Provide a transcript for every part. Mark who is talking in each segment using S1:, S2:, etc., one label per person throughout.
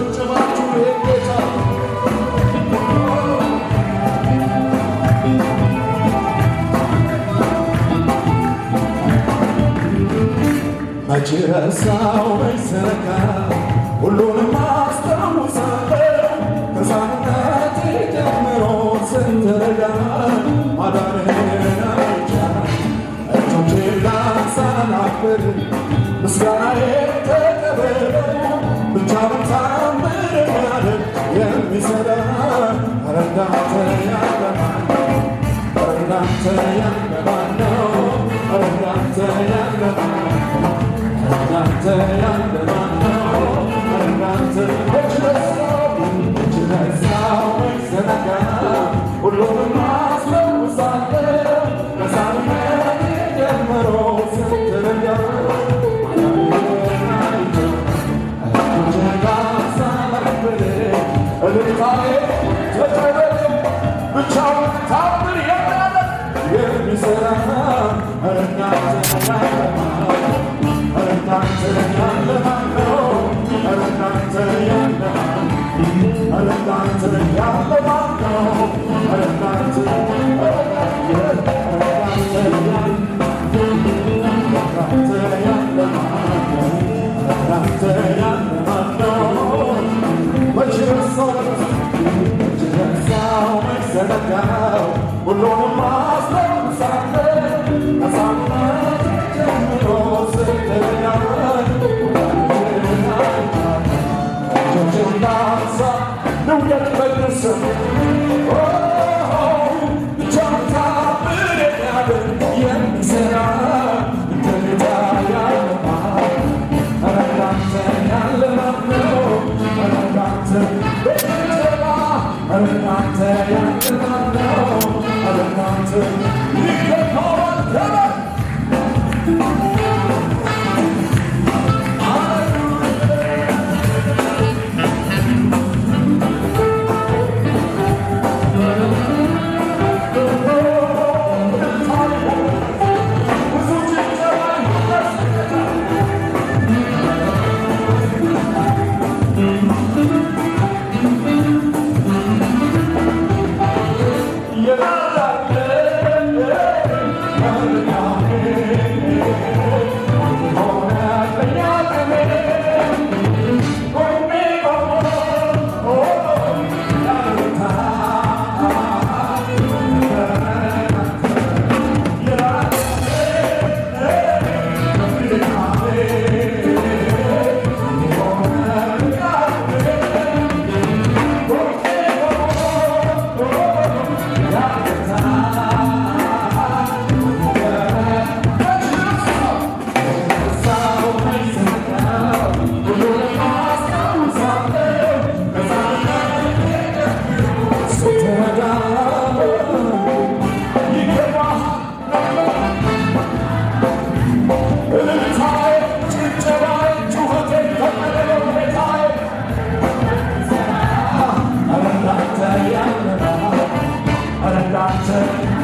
S1: ጭብጨባችሁ የጌታ መቼ ረሳው መች ዘነጋ ሁሉንም አስታውሳለሁ ከሕፃንነቴ ጀምሮ ስትረዳ ማዳንህን አይቻለሁ እጆቼን ላንሳ ላክብር ምስጋናዬን ተቀበለው ብቻውን ታምር የሚያደርግ የሚሠራ ኧረ እንዳንተ ያለ ማን ነው? ኧረ እንዳንተ ያለ ማን ነው? ኧረ እንዳንተ ያለ ማን ነው? እንዳንተ ያለ ማን ነው? እንዳንተ መች ረሳው መች ዘነጋ ሁሉንም አስታውሳለሁ ከሕፃንነቴ ጀምሮ ስትረዳ እጆቼን ላንሳ ላክብር እልልታዬ ተቀበል ብቻውን ታምር የሚያደርግ የሚሠራ ኧረ እንዳንተ ያለ ማን ነው? ኧረ እንዳንተ ያለ ማን ነው? ኧረ እንዳንተ ያለ ማን ነው? ኧረ እንዳንተ ያለ ማን ነው? ኧረ እንዳንተ ያለ ማን ነው? መች ረሳው መች ዘነጋው ሁሉንም አስታውሳለሁ ከሕፃንነቴ ጀምሮ ስትረዳኝ እጆቼን ላንሳ ልውደቅ በእግርህ ስር ብቻውን ታምር የሚያደርግ የሚሠራ እንደ ጌታ ያለ ማን ነው? ኧረ እንዳንተ ያለ ማን ነው? ኧረ እንዳንተ በጭብጨባ ኧረ እንዳንተ ያለ ማን ነው? ኧረ እንዳንተ ይገባዋል ተባል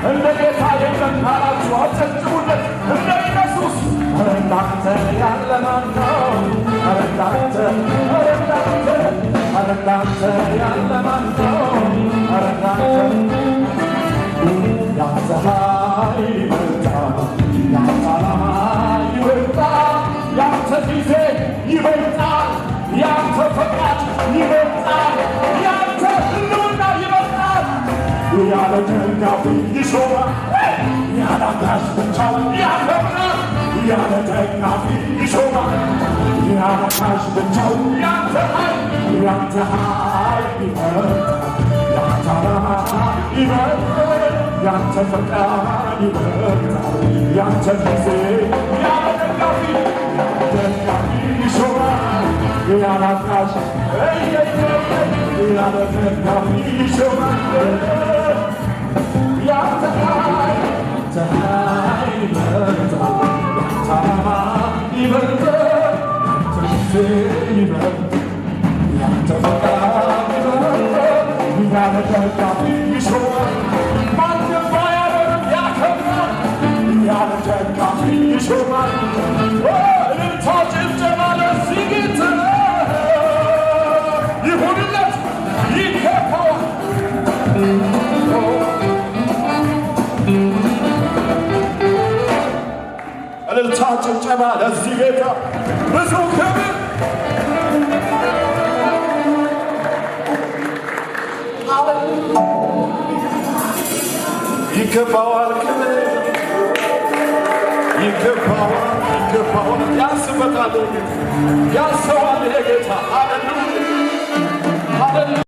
S1: እንደ ጌታ የለም ካላችሁ አጨብጭቡለት እንደ ኢየሱስ ኧረ እንዳንተ ያለ ማን ነው? ኧረ እንዳንተ ኧረ እንዳንተ ኧረ እንዳንተ ያለ ማን ነው? ኧረ እንዳንተ ያንተ ኃይል ይበልጣል ያንተ ዓላማ ይበልጣል ያንተ ጊዜ ይበልጣል ያንተ ፈቃድ ይበልጣል ያንተ ሕልውና ይበልጣል ያለ ደጋፊ ይሾማል ያለ አጋዥ ብቻውን ያከብራል ያለ ደጋፊ ይሾማል ያለ አጋዥ ብቻውን ያንተ ኃይል ይበልጣል ያንተ ዓላማ ይበልጣል ያንተ ፈቃድ ይበልጣል ያንተ ጊዜ ያለ ደጋፊ ይሾማል ያለ አጋዥ ያለ ደጋፊ ይሾማል ያንተ ኃይል ይበልጣል ያንተ ዓላማ ይበልጣል ያንተ ጊዜ ይበልጣል ያንተ ፈቃድ ይበልጣል ያለ ደጋፊ ይሾማል ማንም ባያደርግ ያከብራል ያለ ደጋፊ ይሾማል እልልታ ጭብጨባ ለዚህ ጌታ ጭብጨባ ለዚህ ጌታ ብዙ ክብር ይገባዋል ክብር ይገባዋል ያንስበታል ያንሰዋል የጌታ ሃሌሉያ ሃሌሉያ